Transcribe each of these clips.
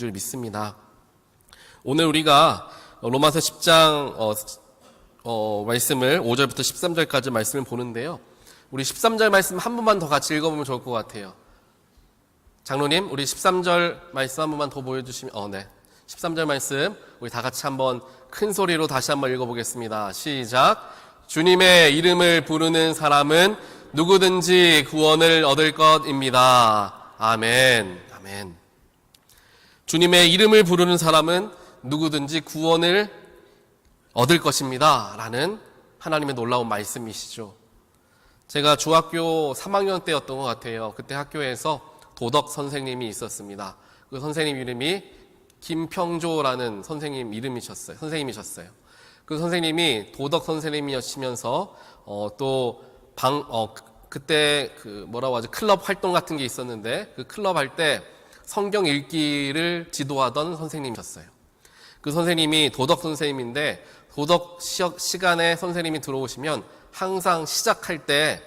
줄 믿습니다. 오늘 우리가 로마서 10장 말씀을 5절부터 13절까지 말씀을 보는데요. 우리 13절 말씀 한 번만 더 같이 읽어보면 좋을 것 같아요. 장로님, 우리 13절 말씀 한 번만 더 보여주시면, 네. 13절 말씀 우리 다 같이 한번 큰 소리로 다시 한번 읽어보겠습니다. 시작. 주님의 이름을 부르는 사람은 누구든지 구원을 얻을 것입니다. 아멘. 아멘. 주님의 이름을 부르는 사람은 누구든지 구원을 얻을 것입니다. 라는 하나님의 놀라운 말씀이시죠. 제가 중학교 3학년 때였던 것 같아요. 그때 학교에서 도덕 선생님이 있었습니다. 그 선생님 이름이 김평조라는 선생님이셨어요. 그 선생님이 도덕 선생님이시면서 그때 클럽 활동 같은 게 있었는데 그 클럽 할 때 성경 읽기를 지도하던 선생님이셨어요. 그 선생님이 도덕 선생님인데 도덕 시간에 선생님이 들어오시면 항상 시작할 때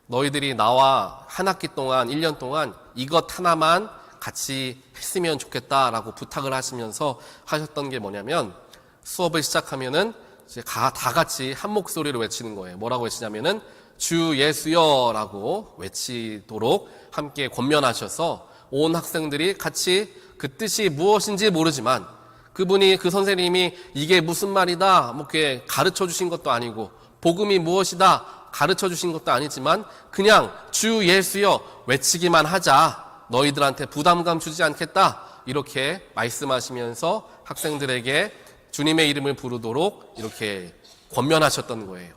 너희들이 나와 한 학기 동안 1년 동안 이것 하나만 같이 했으면 좋겠다라고 부탁을 하시면서 하셨던 게 뭐냐면 수업을 시작하면은 이제 다 같이 한 목소리로 외치는 거예요. 뭐라고 외치냐면은 주 예수여라고 외치도록 함께 권면하셔서 온 학생들이 같이 그 뜻이 무엇인지 모르지만 그 선생님이 이게 무슨 말이다 이렇게 가르쳐 주신 것도 아니고 복음이 무엇이다 가르쳐 주신 것도 아니지만 그냥 주 예수여 외치기만 하자, 너희들한테 부담감 주지 않겠다, 이렇게 말씀하시면서 학생들에게 주님의 이름을 부르도록 이렇게 권면하셨던 거예요.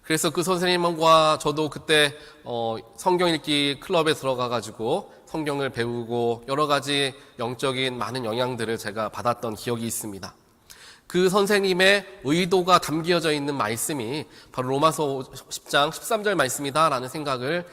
그래서 그 선생님과 저도 그때 성경 읽기 클럽에 들어가가지고 성경을 배우고 여러 가지 영적인 많은 영향들을 제가 받았던 기억이 있습니다. 그 선생님의 의도가 담겨져 있는 말씀이 바로 로마서 10장 13절 말씀이다라는 생각을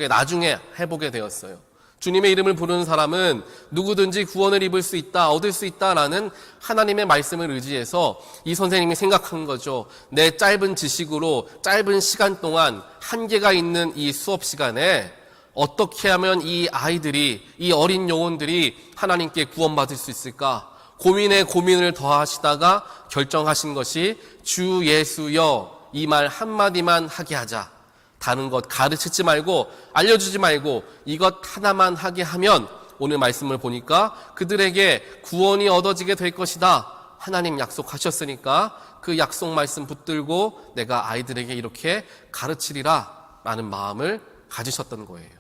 나중에 해보게 되었어요. 주님의 이름을 부르는 사람은 누구든지 구원을 입을 수 있다, 얻을 수 있다라는 하나님의 말씀을 의지해서 이 선생님이 생각한 거죠. 내 짧은 지식으로 짧은 시간 동안 한계가 있는 이 수업 시간에 어떻게 하면 이 아이들이, 이 어린 영혼들이 하나님께 구원받을 수 있을까? 고민에 고민을 더하시다가 결정하신 것이 주 예수여, 이 말 한마디만 하게 하자. 다른 것 가르치지 말고 알려주지 말고 이것 하나만 하게 하면 오늘 말씀을 보니까 그들에게 구원이 얻어지게 될 것이다. 하나님 약속하셨으니까 그 약속 말씀 붙들고 내가 아이들에게 이렇게 가르치리라 라는 마음을 가지셨던 거예요.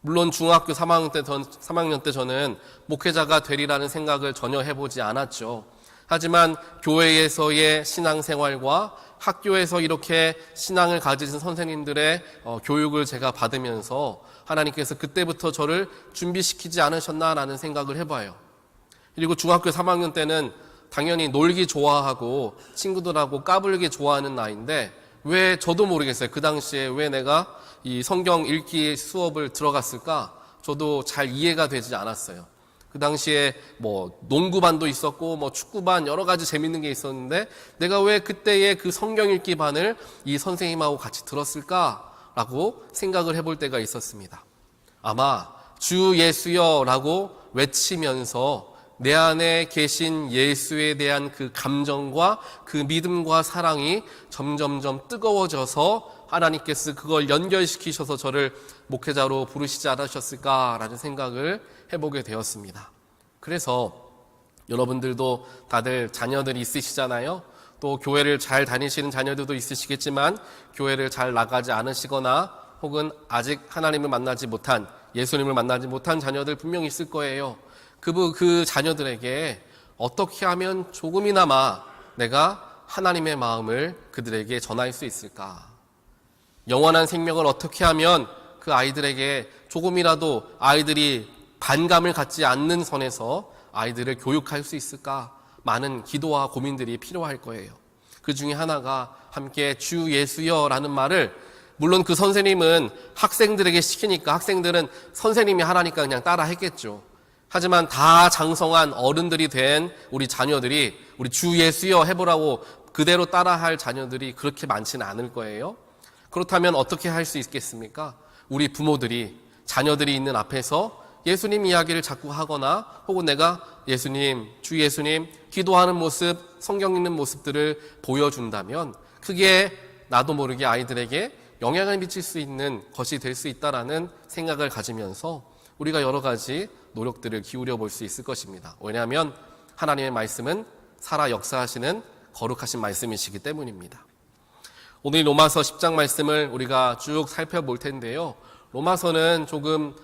물론 중학교 3학년 때 저는 목회자가 되리라는 생각을 전혀 해보지 않았죠. 하지만 교회에서의 신앙생활과 학교에서 이렇게 신앙을 가지신 선생님들의 교육을 제가 받으면서 하나님께서 그때부터 저를 준비시키지 않으셨나라는 생각을 해봐요. 그리고 중학교 3학년 때는 당연히 놀기 좋아하고 친구들하고 까불기 좋아하는 나이인데 왜 저도 모르겠어요. 그 당시에 왜 내가 이 성경 읽기 수업을 들어갔을까? 저도 잘 이해가 되지 않았어요. 그 당시에 농구반도 있었고 축구반 여러 가지 재밌는 게 있었는데 내가 왜 그때의 그 성경 읽기 반을 이 선생님하고 같이 들었을까라고 생각을 해볼 때가 있었습니다. 아마 주 예수여라고 외치면서 내 안에 계신 예수에 대한 그 감정과 그 믿음과 사랑이 점점점 뜨거워져서 하나님께서 그걸 연결시키셔서 저를 목회자로 부르시지 않으셨을까라는 생각을 해보게 되었습니다. 그래서 여러분들도 다들 자녀들이 있으시잖아요. 또 교회를 잘 다니시는 자녀들도 있으시겠지만 교회를 잘 나가지 않으시거나 혹은 아직 하나님을 만나지 못한, 예수님을 만나지 못한 자녀들 분명히 있을 거예요. 그 자녀들에게 어떻게 하면 조금이나마 내가 하나님의 마음을 그들에게 전할 수 있을까? 영원한 생명을 어떻게 하면 그 아이들에게 조금이라도 아이들이 반감을 갖지 않는 선에서 아이들을 교육할 수 있을까? 많은 기도와 고민들이 필요할 거예요. 그 중에 하나가 함께 주 예수여라는 말을, 물론 그 선생님은 학생들에게 시키니까 학생들은 선생님이 하라니까 그냥 따라 했겠죠. 하지만 다 장성한 어른들이 된 우리 자녀들이 우리 주 예수여 해보라고 그대로 따라할 자녀들이 그렇게 많지는 않을 거예요. 그렇다면 어떻게 할 수 있겠습니까? 우리 부모들이 자녀들이 있는 앞에서 예수님 이야기를 자꾸 하거나 혹은 내가 예수님, 주 예수님 기도하는 모습, 성경 읽는 모습들을 보여준다면 그게 나도 모르게 아이들에게 영향을 미칠 수 있는 것이 될 수 있다라는 생각을 가지면서 우리가 여러 가지 노력들을 기울여 볼 수 있을 것입니다. 왜냐하면 하나님의 말씀은 살아 역사하시는 거룩하신 말씀이시기 때문입니다. 오늘 로마서 10장 말씀을 우리가 쭉 살펴볼 텐데요. 로마서는 조금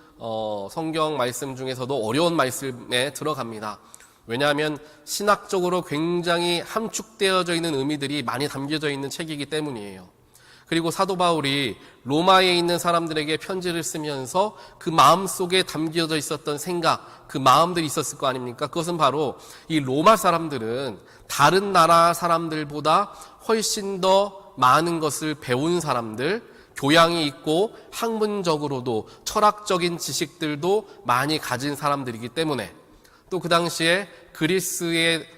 성경 말씀 중에서도 어려운 말씀에 들어갑니다. 왜냐하면 신학적으로 굉장히 함축되어져 있는 의미들이 많이 담겨져 있는 책이기 때문이에요. 그리고 사도 바울이 로마에 있는 사람들에게 편지를 쓰면서 그 마음속에 담겨져 있었던 생각, 그 마음들이 있었을 거 아닙니까? 그것은 바로 이 로마 사람들은 다른 나라 사람들보다 훨씬 더 많은 것을 배운 사람들, 교양이 있고 학문적으로도 철학적인 지식들도 많이 가진 사람들이기 때문에 또 그 당시에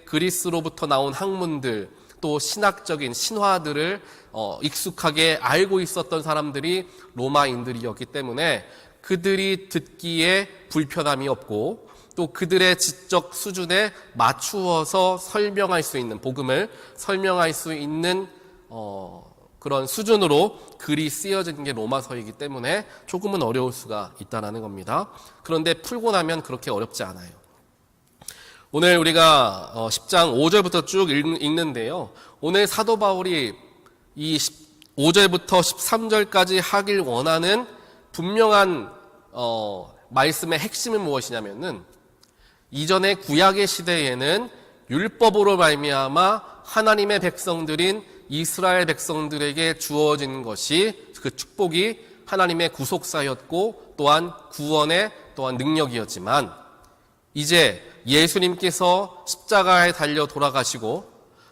그리스로부터 나온 학문들, 또 신학적인 신화들을 익숙하게 알고 있었던 사람들이 로마인들이었기 때문에 그들이 듣기에 불편함이 없고 또 그들의 지적 수준에 맞추어서 설명할 수 있는, 복음을 설명할 수 있는 그런 수준으로 글이 쓰여진 게 로마서이기 때문에 조금은 어려울 수가 있다는 겁니다. 그런데 풀고 나면 그렇게 어렵지 않아요. 오늘 우리가 10장 5절부터 쭉 읽는데요. 오늘 사도 바울이 이 5절부터 13절까지 하길 원하는 분명한 말씀의 핵심은 무엇이냐면은 이전의 구약의 시대에는 율법으로 말미암아 하나님의 백성들인 이스라엘 백성들에게 주어진 것이 그 축복이 하나님의 구속사였고 또한 구원의 또한 능력이었지만 이제 예수님께서 십자가에 달려 돌아가시고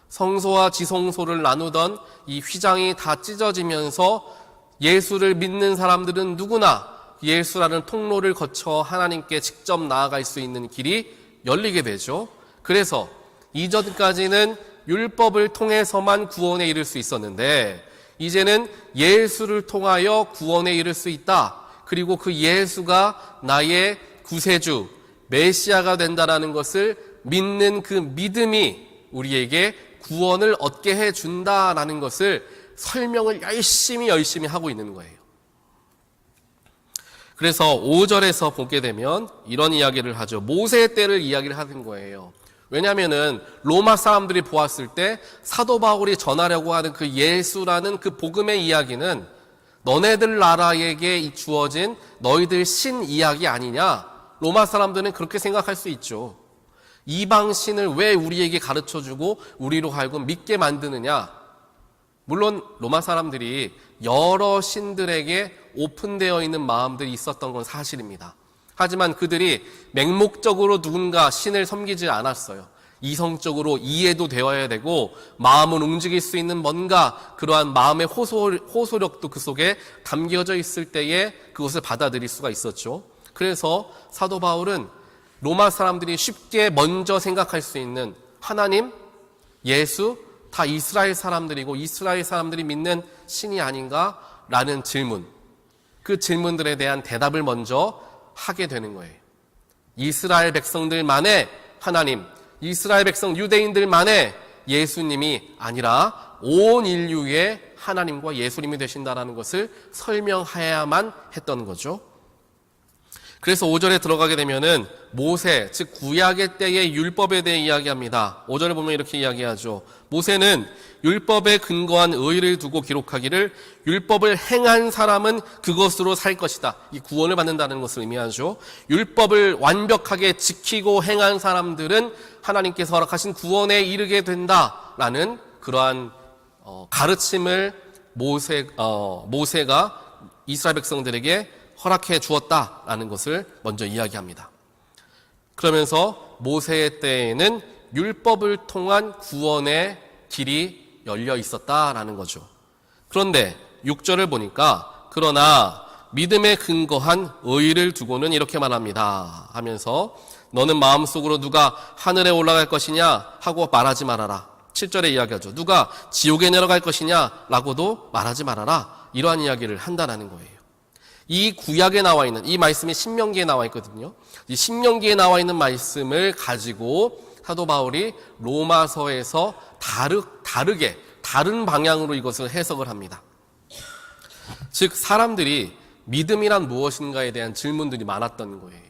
성소와 지성소를 나누던 이 휘장이 다 찢어지면서 예수를 믿는 사람들은 누구나 예수라는 통로를 거쳐 하나님께 직접 나아갈 수 있는 길이 열리게 되죠. 그래서 이전까지는 율법을 통해서만 구원에 이를 수 있었는데 이제는 예수를 통하여 구원에 이를 수 있다. 그리고 그 예수가 나의 구세주, 메시아가 된다라는 것을 믿는 그 믿음이 우리에게 구원을 얻게 해준다라는 것을 설명을 열심히 하고 있는 거예요. 그래서 5절에서 보게 되면 이런 이야기를 하죠. 모세 때를 이야기를 하는 거예요. 왜냐하면은 로마 사람들이 보았을 때 사도 바울이 전하려고 하는 그 예수라는 그 복음의 이야기는 너네들 나라에게 주어진 너희들 신 이야기 아니냐? 로마 사람들은 그렇게 생각할 수 있죠. 이방 신을 왜 우리에게 가르쳐주고 우리로 하여금 믿게 만드느냐? 물론 로마 사람들이 여러 신들에게 오픈되어 있는 마음들이 있었던 건 사실입니다. 하지만 그들이 맹목적으로 누군가 신을 섬기지 않았어요. 이성적으로 이해도 되어야 되고 마음을 움직일 수 있는 뭔가 그러한 마음의 호소력도 그 속에 담겨져 있을 때에 그것을 받아들일 수가 있었죠. 그래서 사도 바울은 로마 사람들이 쉽게 먼저 생각할 수 있는 하나님, 예수, 다 이스라엘 사람들이고 이스라엘 사람들이 믿는 신이 아닌가라는 질문, 그 질문들에 대한 대답을 먼저 하게 되는 거예요. 이스라엘 백성들만의 하나님, 이스라엘 백성 유대인들만의 예수님이 아니라 온 인류의 하나님과 예수님이 되신다는 것을 설명해야만 했던 거죠. 그래서 5절에 들어가게 되면은 모세, 즉 구약의 때의 율법에 대해 이야기합니다. 5절을 보면 이렇게 이야기하죠. 모세는 율법에 근거한 의를 두고 기록하기를 율법을 행한 사람은 그것으로 살 것이다. 이 구원을 받는다는 것을 의미하죠. 율법을 완벽하게 지키고 행한 사람들은 하나님께서 허락하신 구원에 이르게 된다라는 그러한 가르침을 모세가 이스라엘 백성들에게 허락해 주었다라는 것을 먼저 이야기합니다. 그러면서 모세의 때에는 율법을 통한 구원의 길이 열려 있었다라는 거죠. 그런데 6절을 보니까 그러나 믿음에 근거한 의를 두고는 이렇게 말합니다 하면서 너는 마음속으로 누가 하늘에 올라갈 것이냐 하고 말하지 말아라. 7절에 이야기하죠. 누가 지옥에 내려갈 것이냐 라고도 말하지 말아라. 이러한 이야기를 한다는 거예요. 이 구약에 나와 있는 이 말씀이 신명기에 나와 있거든요. 이 신명기에 나와 있는 말씀을 가지고 사도 바울이 로마서에서 다르게 다른 방향으로 이것을 해석을 합니다. 즉 사람들이 믿음이란 무엇인가에 대한 질문들이 많았던 거예요.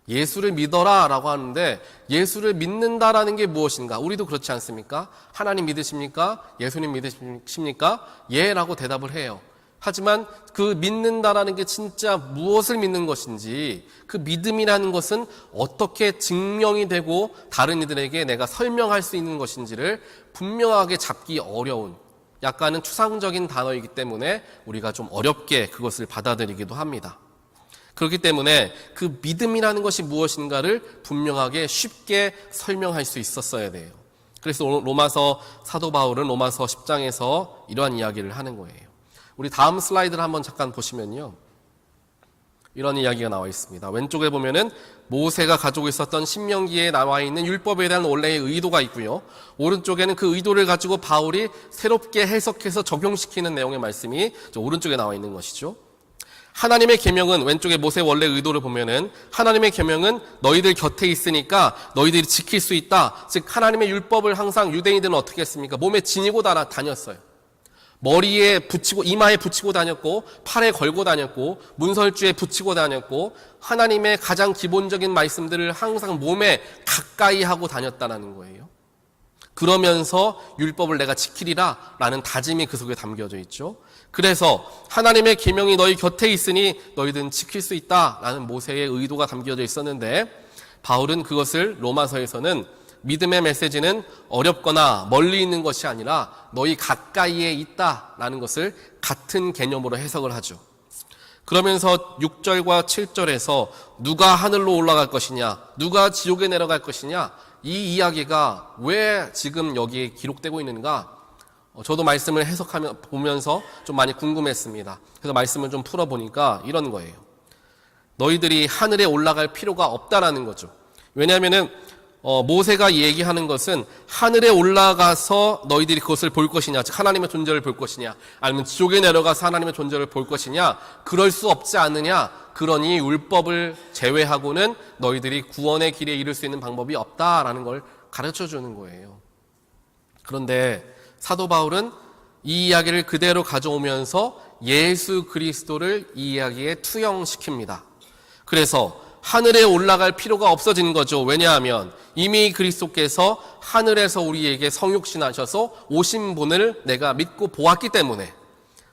예수를 믿어라 라고 하는데 예수를 믿는다라는 게 무엇인가? 우리도 그렇지 않습니까? 하나님 믿으십니까? 예수님 믿으십니까? 예 라고 대답을 해요. 하지만 그 믿는다라는 게 진짜 무엇을 믿는 것인지, 그 믿음이라는 것은 어떻게 증명이 되고 다른 이들에게 내가 설명할 수 있는 것인지를 분명하게 잡기 어려운 약간은 추상적인 단어이기 때문에 우리가 좀 어렵게 그것을 받아들이기도 합니다. 그렇기 때문에 그 믿음이라는 것이 무엇인가를 분명하게 쉽게 설명할 수 있었어야 돼요. 그래서 로마서 사도 바울은 로마서 10장에서 이러한 이야기를 하는 거예요. 우리 다음 슬라이드를 한번 잠깐 보시면요, 이런 이야기가 나와 있습니다. 왼쪽에 보면은 모세가 가지고 있었던 신명기에 나와 있는 율법에 대한 원래의 의도가 있고요, 오른쪽에는 그 의도를 가지고 바울이 새롭게 해석해서 적용시키는 내용의 말씀이 오른쪽에 나와 있는 것이죠. 하나님의 계명은, 왼쪽에 모세의 원래 의도를 보면은 하나님의 계명은 너희들 곁에 있으니까 너희들이 지킬 수 있다. 즉 하나님의 율법을 항상 유대인들은 어떻게 했습니까? 몸에 지니고 다녔어요. 머리에 붙이고, 이마에 붙이고 다녔고, 팔에 걸고 다녔고, 문설주에 붙이고 다녔고, 하나님의 가장 기본적인 말씀들을 항상 몸에 가까이 하고 다녔다는 거예요. 그러면서 율법을 내가 지키리라 라는 다짐이 그 속에 담겨져 있죠. 그래서 하나님의 계명이 너희 곁에 있으니 너희들은 지킬 수 있다라는 모세의 의도가 담겨져 있었는데, 바울은 그것을 로마서에서는 믿음의 메시지는 어렵거나 멀리 있는 것이 아니라 너희 가까이에 있다라는 것을 같은 개념으로 해석을 하죠. 그러면서 6절과 7절에서 누가 하늘로 올라갈 것이냐, 누가 지옥에 내려갈 것이냐, 이 이야기가 왜 지금 여기에 기록되고 있는가? 저도 말씀을 보면서 좀 많이 궁금했습니다. 그래서 말씀을 좀 풀어보니까 이런 거예요. 너희들이 하늘에 올라갈 필요가 없다라는 거죠. 왜냐하면은 모세가 얘기하는 것은 하늘에 올라가서 너희들이 그것을 볼 것이냐, 즉 하나님의 존재를 볼 것이냐, 아니면 지옥에 내려가서 하나님의 존재를 볼 것이냐, 그럴 수 없지 않느냐, 그러니 율법을 제외하고는 너희들이 구원의 길에 이를 수 있는 방법이 없다라는 걸 가르쳐 주는 거예요. 그런데 사도 바울은 이 이야기를 그대로 가져오면서 예수 그리스도를 이 이야기에 투영시킵니다. 그래서 하늘에 올라갈 필요가 없어지는 거죠. 왜냐하면 이미 그리스도께서 하늘에서 우리에게 성육신하셔서 오신 분을 내가 믿고 보았기 때문에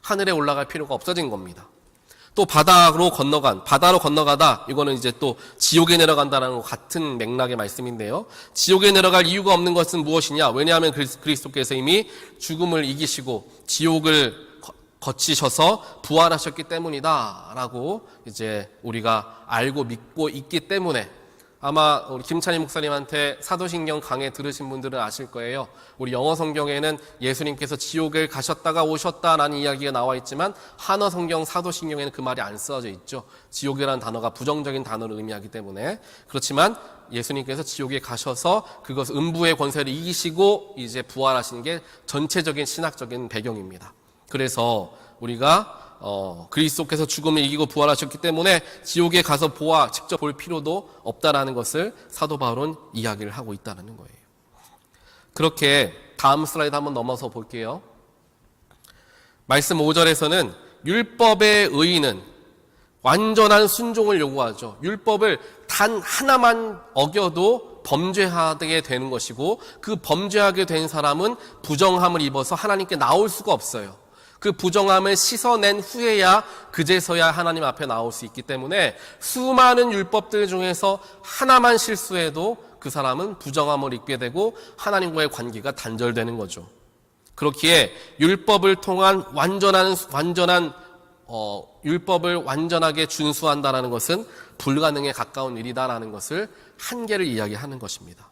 하늘에 올라갈 필요가 없어진 겁니다. 또 바다로 건너가다, 이거는 이제 또 지옥에 내려간다는 것 같은 맥락의 말씀인데요. 지옥에 내려갈 이유가 없는 것은 무엇이냐? 왜냐하면 그리스도께서 이미 죽음을 이기시고 지옥을 거치셔서 부활하셨기 때문이다 라고 이제 우리가 알고 믿고 있기 때문에, 아마 우리 김찬희 목사님한테 사도신경 강해 들으신 분들은 아실 거예요. 우리 영어 성경에는 예수님께서 지옥을 가셨다가 오셨다라는 이야기가 나와 있지만 한어 성경 사도신경에는 그 말이 안 써져 있죠. 지옥이라는 단어가 부정적인 단어를 의미하기 때문에. 그렇지만 예수님께서 지옥에 가셔서 그것 음부의 권세를 이기시고 이제 부활하신 게 전체적인 신학적인 배경입니다. 그래서 우리가 그리스도께서 죽음을 이기고 부활하셨기 때문에 지옥에 가서 직접 볼 필요도 없다라는 것을 사도 바울은 이야기를 하고 있다는 거예요. 그렇게 다음 슬라이드 한번 넘어서 볼게요. 말씀 5절에서는 율법의 의의는 완전한 순종을 요구하죠. 율법을 단 하나만 어겨도 범죄하게 되는 것이고, 그 범죄하게 된 사람은 부정함을 입어서 하나님께 나올 수가 없어요. 그 부정함을 씻어낸 후에야 그제서야 하나님 앞에 나올 수 있기 때문에 수많은 율법들 중에서 하나만 실수해도 그 사람은 부정함을 입게 되고 하나님과의 관계가 단절되는 거죠. 그렇기에 율법을 통한 율법을 완전하게 준수한다라는 것은 불가능에 가까운 일이다라는 것을 한계를 이야기하는 것입니다.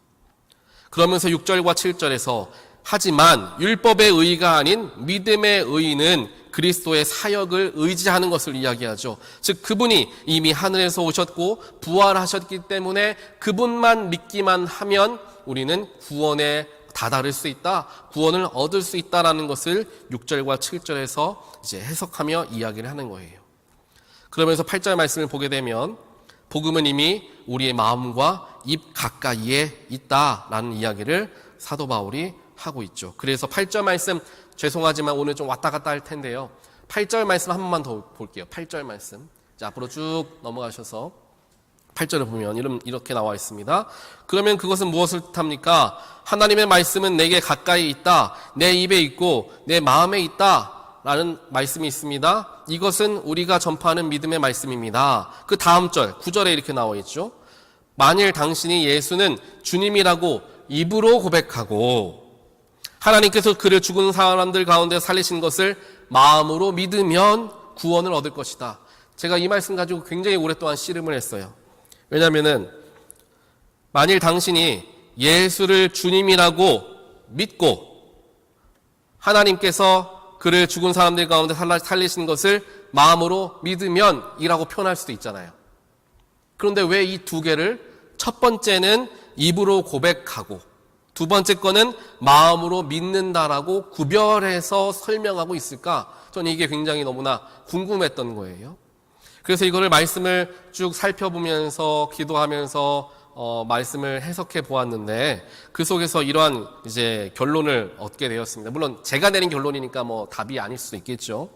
그러면서 6절과 7절에서 하지만 율법의 의의가 아닌 믿음의 의의는 그리스도의 사역을 의지하는 것을 이야기하죠. 즉 그분이 이미 하늘에서 오셨고 부활하셨기 때문에 그분만 믿기만 하면 우리는 구원에 다다를 수 있다, 구원을 얻을 수 있다라는 것을 6절과 7절에서 이제 해석하며 이야기를 하는 거예요. 그러면서 8절 말씀을 보게 되면 복음은 이미 우리의 마음과 입 가까이에 있다라는 이야기를 사도 바울이 하고 있죠. 그래서 8절 말씀, 죄송하지만 오늘 좀 왔다 갔다 할 텐데요. 8절 말씀 한 번만 더 볼게요. 8절 말씀. 자, 앞으로 쭉 넘어가셔서 8절을 보면 이렇게 나와 있습니다. 그러면 그것은 무엇을 뜻합니까? 하나님의 말씀은 내게 가까이 있다. 내 입에 있고 내 마음에 있다. 라는 말씀이 있습니다. 이것은 우리가 전파하는 믿음의 말씀입니다. 그 다음 절, 9절에 이렇게 나와 있죠. 만일 당신이 예수는 주님이라고 입으로 고백하고 하나님께서 그를 죽은 사람들 가운데 살리신 것을 마음으로 믿으면 구원을 얻을 것이다. 제가 이 말씀 가지고 굉장히 오랫동안 씨름을 했어요. 왜냐하면은 만일 당신이 예수를 주님이라고 믿고 하나님께서 그를 죽은 사람들 가운데 살리신 것을 마음으로 믿으면 이라고 표현할 수도 있잖아요. 그런데 왜 이 두 개를 첫 번째는 입으로 고백하고 두 번째 거는 마음으로 믿는다라고 구별해서 설명하고 있을까? 저는 이게 굉장히 너무나 궁금했던 거예요. 그래서 이거를 말씀을 쭉 살펴보면서 기도하면서 말씀을 해석해 보았는데 그 속에서 이러한 이제 결론을 얻게 되었습니다. 물론 제가 내린 결론이니까 뭐 답이 아닐 수도 있겠죠.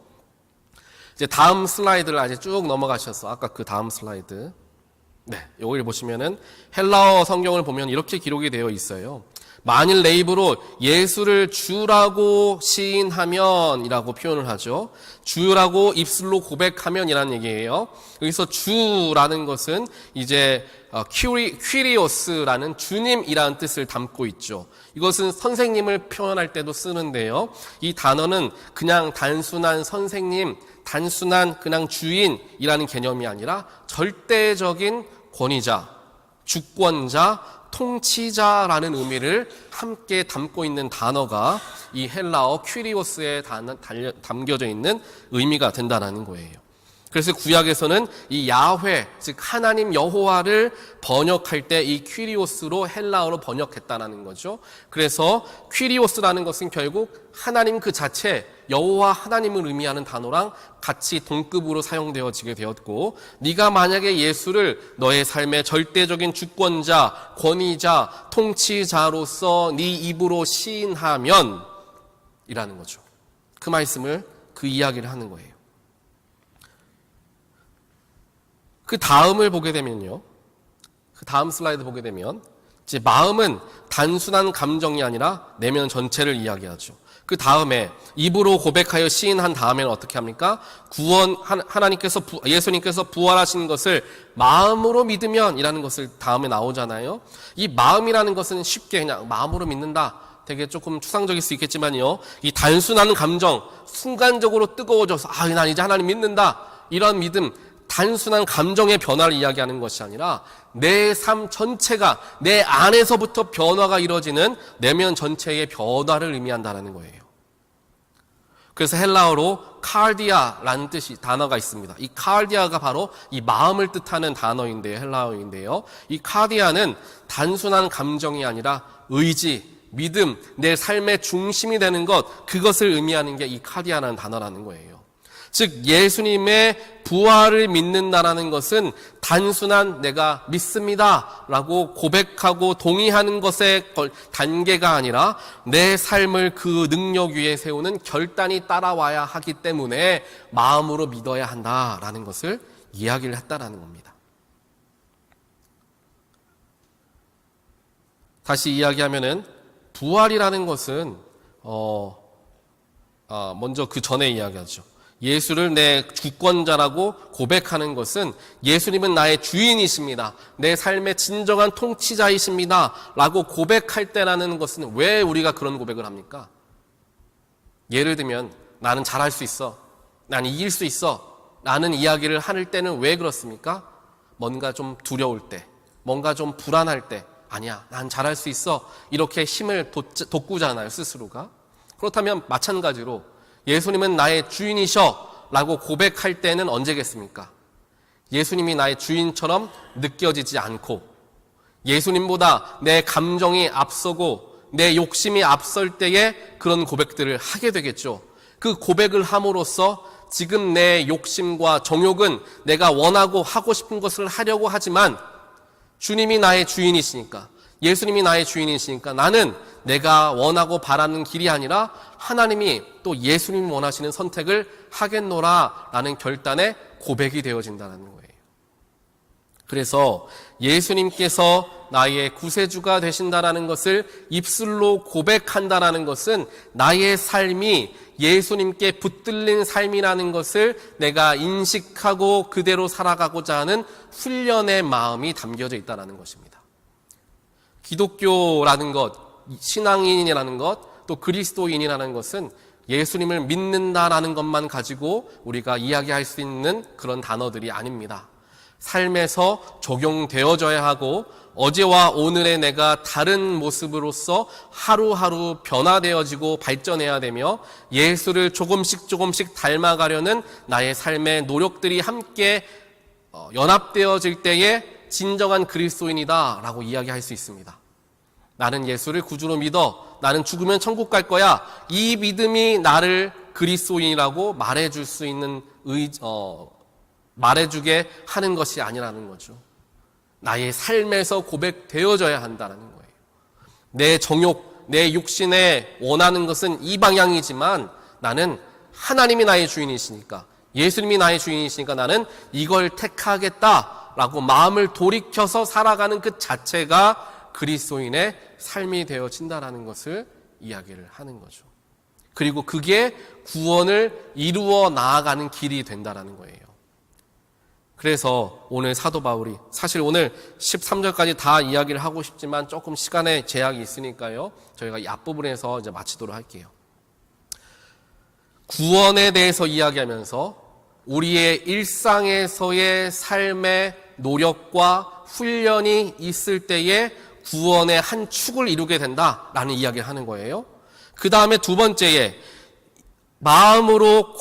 이제 다음 슬라이드를 아직 쭉 넘어가셔서 아까 그 다음 슬라이드. 네, 여기를 보시면은 헬라어 성경을 보면 이렇게 기록이 되어 있어요. 만일 내 입으로 예수를 주라고 시인하면 이라고 표현을 하죠. 주라고 입술로 고백하면 이라는 얘기예요. 여기서 주라는 것은 이제 퀴리오스라는 주님이라는 뜻을 담고 있죠. 이것은 선생님을 표현할 때도 쓰는데요. 이 단어는 그냥 단순한 선생님, 단순한 그냥 주인이라는 개념이 아니라 절대적인 권위자, 주권자, 통치자라는 의미를 함께 담고 있는 단어가 이 헬라어 퀴리오스에 담겨져 있는 의미가 된다는 거예요. 그래서 구약에서는 이 야훼, 즉 하나님 여호와를 번역할 때 이 퀴리오스로 헬라어로 번역했다는 거죠. 그래서 퀴리오스라는 것은 결국 하나님 그 자체, 여호와 하나님을 의미하는 단어랑 같이 동급으로 사용되어지게 되었고, 네가 만약에 예수를 너의 삶의 절대적인 주권자, 권위자, 통치자로서 네 입으로 시인하면 이라는 거죠. 그 말씀을, 그 이야기를 하는 거예요. 그 다음을 보게 되면요. 그 다음 슬라이드 보게 되면 이제 마음은 단순한 감정이 아니라 내면 전체를 이야기하죠. 그 다음에 입으로 고백하여 시인한 다음에는 어떻게 합니까? 하나님께서 예수님께서 부활하신 것을 마음으로 믿으면 이라는 것을 다음에 나오잖아요. 이 마음이라는 것은 쉽게 그냥 마음으로 믿는다. 되게 조금 추상적일 수 있겠지만요. 이 단순한 감정, 순간적으로 뜨거워져서 난 이제 하나님 믿는다. 이런 믿음, 단순한 감정의 변화를 이야기하는 것이 아니라 내 삶 전체가 내 안에서부터 변화가 이루어지는 내면 전체의 변화를 의미한다는 거예요. 그래서 헬라어로 카르디아라는 단어가 있습니다. 이 카르디아가 바로 이 마음을 뜻하는 단어인데요. 헬라어인데요. 이 카르디아는 단순한 감정이 아니라 의지, 믿음, 내 삶의 중심이 되는 것, 그것을 의미하는 게 이 카르디아라는 단어라는 거예요. 즉 예수님의 부활을 믿는다라는 것은 단순한 내가 믿습니다 라고 고백하고 동의하는 것의 단계가 아니라 내 삶을 그 능력 위에 세우는 결단이 따라와야 하기 때문에 마음으로 믿어야 한다라는 것을 이야기를 했다라는 겁니다. 다시 이야기하면은 부활이라는 것은 먼저 그 전에 이야기하죠. 예수를 내 주권자라고 고백하는 것은 예수님은 나의 주인이십니다. 내 삶의 진정한 통치자이십니다. 라고 고백할 때라는 것은 왜 우리가 그런 고백을 합니까? 예를 들면 나는 잘할 수 있어. 나는 이길 수 있어. 라는 이야기를 할 때는 왜 그렇습니까? 뭔가 좀 두려울 때, 뭔가 좀 불안할 때 아니야, 난 잘할 수 있어. 이렇게 힘을 돋구잖아요, 스스로가. 그렇다면 마찬가지로 예수님은 나의 주인이셔 라고 고백할 때는 언제겠습니까? 예수님이 나의 주인처럼 느껴지지 않고 예수님보다 내 감정이 앞서고 내 욕심이 앞설 때에 그런 고백들을 하게 되겠죠. 그 고백을 함으로써 지금 내 욕심과 정욕은 내가 원하고 하고 싶은 것을 하려고 하지만 주님이 나의 주인이시니까, 예수님이 나의 주인이시니까 나는 내가 원하고 바라는 길이 아니라 하나님이 또 예수님이 원하시는 선택을 하겠노라라는 결단의 고백이 되어진다는 거예요. 그래서 예수님께서 나의 구세주가 되신다라는 것을 입술로 고백한다라는 것은 나의 삶이 예수님께 붙들린 삶이라는 것을 내가 인식하고 그대로 살아가고자 하는 훈련의 마음이 담겨져 있다는 것입니다. 기독교라는 것, 신앙인이라는 것, 또 그리스도인이라는 것은 예수님을 믿는다라는 것만 가지고 우리가 이야기할 수 있는 그런 단어들이 아닙니다. 삶에서 적용되어져야 하고 어제와 오늘의 내가 다른 모습으로서 하루하루 변화되어지고 발전해야 되며 예수를 조금씩 닮아가려는 나의 삶의 노력들이 함께 연합되어질 때에 진정한 그리스도인이다 라고 이야기할 수 있습니다. 나는 예수를 구주로 믿어, 나는 죽으면 천국 갈 거야, 이 믿음이 나를 그리스도인이라고 말해줄 수 있는 말해주게 하는 것이 아니라는 거죠. 나의 삶에서 고백되어져야 한다는 거예요. 내 정욕, 내 육신에 원하는 것은 이 방향이지만 나는 하나님이 나의 주인이시니까, 예수님이 나의 주인이시니까 나는 이걸 택하겠다라고 마음을 돌이켜서 살아가는 그 자체가 그리스도인의 삶이 되어진다라는 것을 이야기를 하는 거죠. 그리고 그게 구원을 이루어 나아가는 길이 된다라는 거예요. 그래서 오늘 사도 바울이, 사실 오늘 13절까지 다 이야기를 하고 싶지만 조금 시간에 제약이 있으니까요, 저희가 이 앞부분에서 이제 마치도록 할게요. 구원에 대해서 이야기하면서 우리의 일상에서의 삶의 노력과 훈련이 있을 때에 구원의 한 축을 이루게 된다라는 이야기를 하는 거예요. 그 다음에 두 번째에 마음으로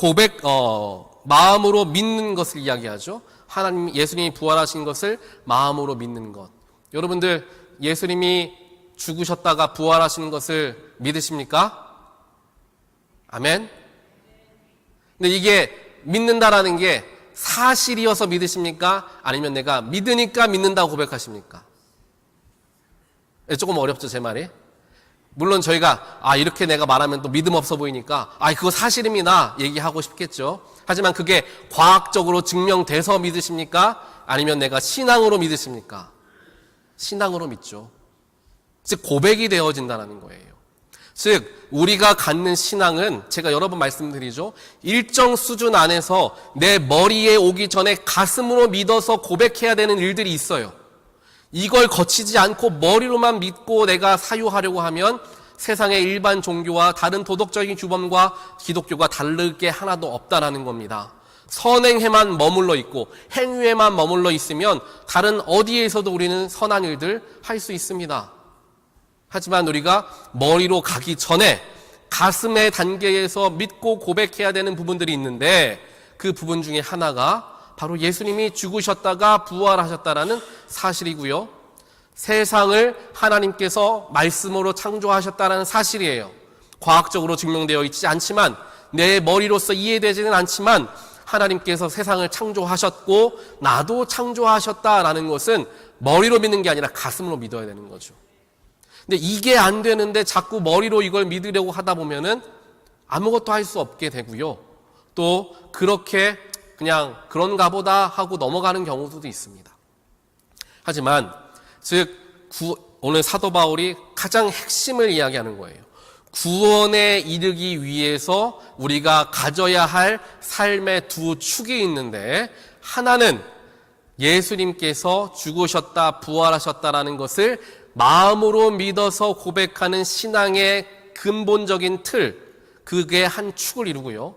마음으로 믿는 것을 이야기하죠. 하나님, 예수님이 부활하신 것을 마음으로 믿는 것. 여러분들, 예수님이 죽으셨다가 부활하시는 것을 믿으십니까? 아멘? 근데 이게 믿는다라는 게 사실이어서 믿으십니까? 아니면 내가 믿으니까 믿는다고 고백하십니까? 조금 어렵죠, 제 말이? 물론 저희가 이렇게 내가 말하면 또 믿음 없어 보이니까 그거 사실입니다 얘기하고 싶겠죠. 하지만 그게 과학적으로 증명돼서 믿으십니까? 아니면 내가 신앙으로 믿으십니까? 신앙으로 믿죠. 즉 고백이 되어진다는 거예요. 즉 우리가 갖는 신앙은, 제가 여러 번 말씀드리죠, 일정 수준 안에서 내 머리에 오기 전에 가슴으로 믿어서 고백해야 되는 일들이 있어요. 이걸 거치지 않고 머리로만 믿고 내가 사유하려고 하면 세상의 일반 종교와 다른 도덕적인 규범과 기독교가 다를 게 하나도 없다라는 겁니다. 선행에만 머물러 있고 행위에만 머물러 있으면 다른 어디에서도 우리는 선한 일들 할 수 있습니다. 하지만 우리가 머리로 가기 전에 가슴의 단계에서 믿고 고백해야 되는 부분들이 있는데, 그 부분 중에 하나가 바로 예수님이 죽으셨다가 부활하셨다라는 사실이고요. 세상을 하나님께서 말씀으로 창조하셨다라는 사실이에요. 과학적으로 증명되어 있지 않지만, 내 머리로서 이해되지는 않지만 하나님께서 세상을 창조하셨고 나도 창조하셨다라는 것은 머리로 믿는 게 아니라 가슴으로 믿어야 되는 거죠. 근데 이게 안 되는데 자꾸 머리로 이걸 믿으려고 하다 보면은 아무것도 할 수 없게 되고요. 또 그렇게 그냥 그런가 보다 하고 넘어가는 경우도 있습니다. 하지만 오늘 사도 바울이 가장 핵심을 이야기하는 거예요. 구원에 이르기 위해서 우리가 가져야 할 삶의 두 축이 있는데, 하나는 예수님께서 죽으셨다 부활하셨다라는 것을 마음으로 믿어서 고백하는 신앙의 근본적인 틀, 그게 한 축을 이루고요.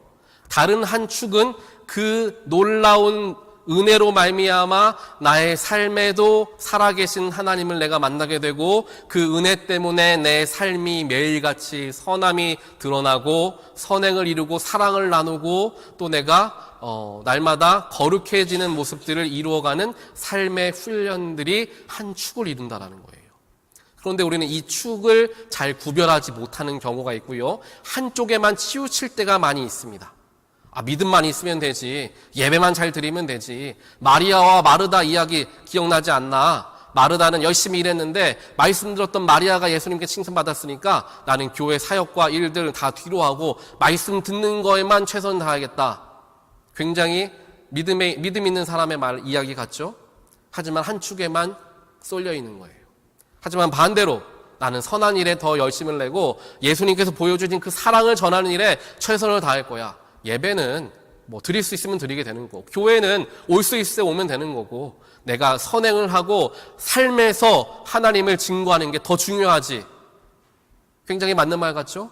다른 한 축은 그 놀라운 은혜로 말미암아 나의 삶에도 살아계신 하나님을 내가 만나게 되고, 그 은혜 때문에 내 삶이 매일같이 선함이 드러나고 선행을 이루고 사랑을 나누고 또 내가 날마다 거룩해지는 모습들을 이루어가는 삶의 훈련들이 한 축을 이룬다라는 거예요. 그런데 우리는 이 축을 잘 구별하지 못하는 경우가 있고요. 한쪽에만 치우칠 때가 많이 있습니다. 믿음만 있으면 되지. 예배만 잘 드리면 되지. 마리아와 마르다 이야기 기억나지 않나? 마르다는 열심히 일했는데 말씀 들었던 마리아가 예수님께 칭찬받았으니까 나는 교회 사역과 일들 다 뒤로 하고 말씀 듣는 거에만 최선 다하겠다. 굉장히 믿음 있는 사람의 이야기 같죠? 하지만 한 축에만 쏠려 있는 거예요. 하지만 반대로 나는 선한 일에 더 열심을 내고 예수님께서 보여주신 그 사랑을 전하는 일에 최선을 다할 거야. 예배는 드릴 수 있으면 드리게 되는 거고, 교회는 올 수 있을 때 오면 되는 거고, 내가 선행을 하고 삶에서 하나님을 증거하는 게 더 중요하지. 굉장히 맞는 말 같죠?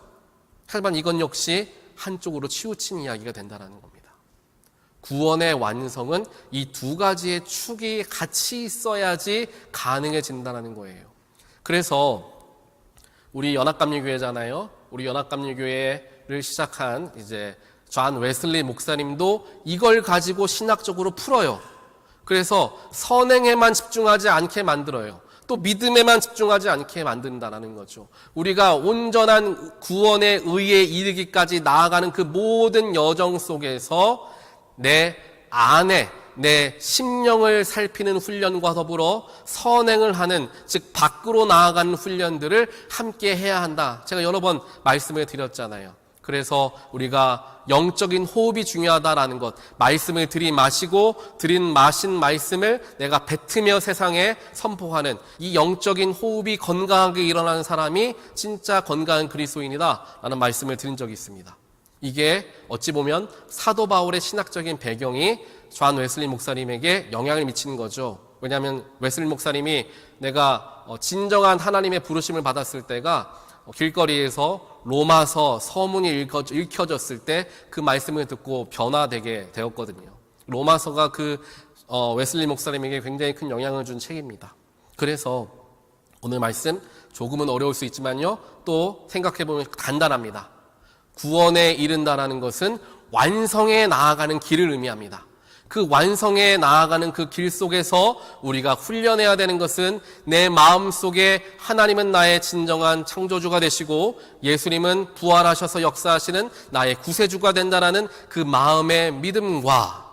하지만 이건 역시 한쪽으로 치우친 이야기가 된다는 겁니다. 구원의 완성은 이 두 가지의 축이 같이 있어야지 가능해진다는 거예요. 그래서 우리 연합감리교회잖아요. 우리 연합감리교회를 시작한 이제 존 웨슬리 목사님도 이걸 가지고 신학적으로 풀어요. 그래서 선행에만 집중하지 않게 만들어요. 또 믿음에만 집중하지 않게 만든다는 거죠. 우리가 온전한 구원의 의에 이르기까지 나아가는 그 모든 여정 속에서 내 안에 내 심령을 살피는 훈련과 더불어 선행을 하는, 즉 밖으로 나아가는 훈련들을 함께 해야 한다. 제가 여러 번 말씀을 드렸잖아요. 그래서 우리가 영적인 호흡이 중요하다라는 것, 말씀을 들이마시고 들이마신 말씀을 내가 뱉으며 세상에 선포하는 이 영적인 호흡이 건강하게 일어나는 사람이 진짜 건강한 그리스도인이다 라는 말씀을 드린 적이 있습니다. 이게 어찌 보면 사도 바울의 신학적인 배경이 존 웨슬리 목사님에게 영향을 미치는 거죠. 왜냐하면 웨슬리 목사님이 내가 진정한 하나님의 부르심을 받았을 때가 길거리에서 로마서 서문이 읽혀졌을 때 그 말씀을 듣고 변화되게 되었거든요. 로마서가 웨슬리 목사님에게 굉장히 큰 영향을 준 책입니다. 그래서 오늘 말씀 조금은 어려울 수 있지만요, 또 생각해보면 간단합니다. 구원에 이른다라는 것은 완성에 나아가는 길을 의미합니다. 그 완성에 나아가는 그 길 속에서 우리가 훈련해야 되는 것은 내 마음 속에 하나님은 나의 진정한 창조주가 되시고 예수님은 부활하셔서 역사하시는 나의 구세주가 된다라는 그 마음의 믿음과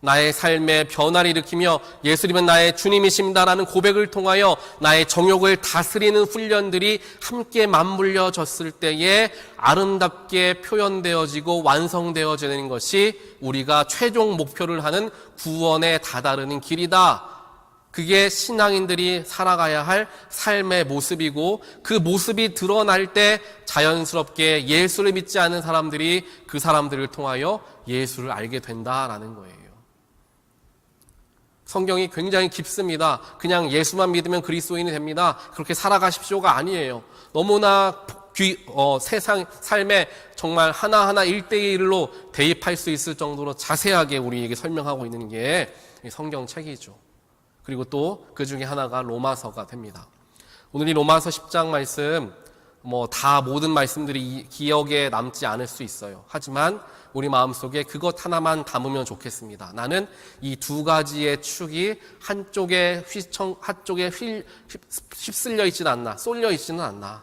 나의 삶에 변화를 일으키며 예수님은 나의 주님이십니다라는 고백을 통하여 나의 정욕을 다스리는 훈련들이 함께 맞물려졌을 때에 아름답게 표현되어지고 완성되어지는 것이 우리가 최종 목표를 하는 구원에 다다르는 길이다. 그게 신앙인들이 살아가야 할 삶의 모습이고, 그 모습이 드러날 때 자연스럽게 예수를 믿지 않는 사람들이 그 사람들을 통하여 예수를 알게 된다라는 거예요. 성경이 굉장히 깊습니다. 그냥 예수만 믿으면 그리스도인이 됩니다. 그렇게 살아가십시오가 아니에요. 너무나 세상 삶에 정말 하나하나 1대1로 대입할 수 있을 정도로 자세하게 우리에게 설명하고 있는 게 성경책이죠. 그리고 또 그 중에 하나가 로마서가 됩니다. 오늘 이 로마서 10장 말씀 다 모든 말씀들이 기억에 남지 않을 수 있어요. 하지만 우리 마음속에 그것 하나만 담으면 좋겠습니다. 나는 이 두 가지의 축이 한쪽에 휩쓸려 있지는 않나, 쏠려 있지는 않나.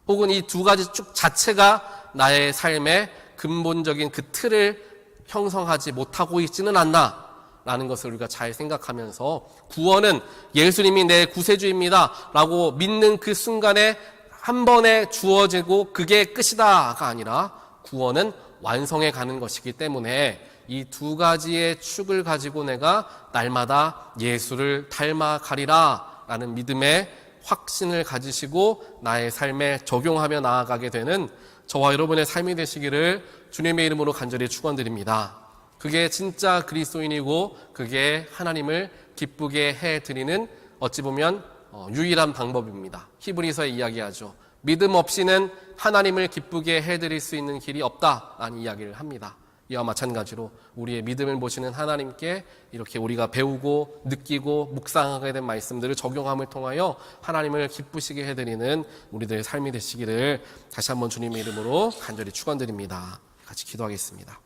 혹은 이 두 가지 축 자체가 나의 삶의 근본적인 그 틀을 형성하지 못하고 있지는 않나 라는 것을 우리가 잘 생각하면서, 구원은 예수님이 내 구세주입니다 라고 믿는 그 순간에 한 번에 주어지고 그게 끝이다가 아니라 구원은 완성해 가는 것이기 때문에 이 두 가지의 축을 가지고 내가 날마다 예수를 닮아가리라 라는 믿음의 확신을 가지시고 나의 삶에 적용하며 나아가게 되는 저와 여러분의 삶이 되시기를 주님의 이름으로 간절히 축원드립니다. 그게 진짜 그리스도인이고 그게 하나님을 기쁘게 해드리는 어찌 보면 유일한 방법입니다. 히브리서에 이야기하죠. 믿음 없이는 하나님을 기쁘게 해드릴 수 있는 길이 없다라는 이야기를 합니다. 이와 마찬가지로 우리의 믿음을 보시는 하나님께 이렇게 우리가 배우고 느끼고 묵상하게 된 말씀들을 적용함을 통하여 하나님을 기쁘시게 해드리는 우리들의 삶이 되시기를 다시 한번 주님의 이름으로 간절히 축원드립니다. 같이 기도하겠습니다.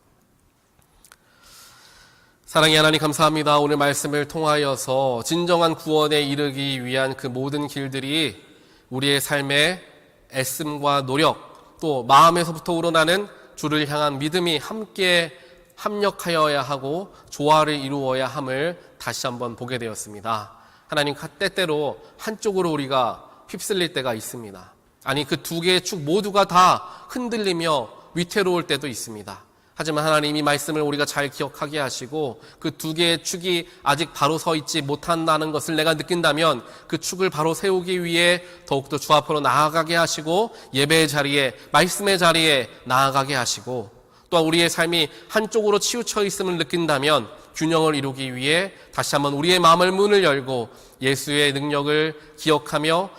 사랑의 하나님 감사합니다. 오늘 말씀을 통하여서 진정한 구원에 이르기 위한 그 모든 길들이 우리의 삶의 애씀과 노력, 또 마음에서부터 우러나는 주를 향한 믿음이 함께 합력하여야 하고 조화를 이루어야 함을 다시 한번 보게 되었습니다. 하나님, 때때로 한쪽으로 우리가 휩쓸릴 때가 있습니다. 아니, 그 두 개의 축 모두가 다 흔들리며 위태로울 때도 있습니다. 하지만 하나님이 말씀을 우리가 잘 기억하게 하시고 그 두 개의 축이 아직 바로 서 있지 못한다는 것을 내가 느낀다면 그 축을 바로 세우기 위해 더욱더 주 앞으로 나아가게 하시고 예배의 자리에, 말씀의 자리에 나아가게 하시고, 또한 우리의 삶이 한쪽으로 치우쳐 있음을 느낀다면 균형을 이루기 위해 다시 한번 우리의 마음을 문을 열고 예수의 능력을 기억하며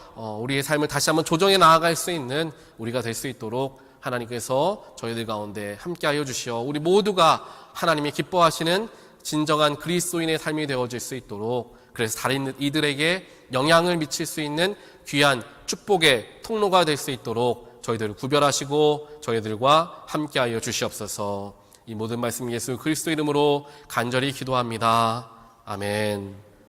우리의 삶을 다시 한번 조정해 나아갈 수 있는 우리가 될 수 있도록 하나님께서 저희들 가운데 함께하여 주시어 우리 모두가 하나님이 기뻐하시는 진정한 그리스도인의 삶이 되어질 수 있도록, 그래서 다른 이들에게 영향을 미칠 수 있는 귀한 축복의 통로가 될 수 있도록 저희들을 구별하시고 저희들과 함께하여 주시옵소서. 이 모든 말씀 예수 그리스도 이름으로 간절히 기도합니다. 아멘.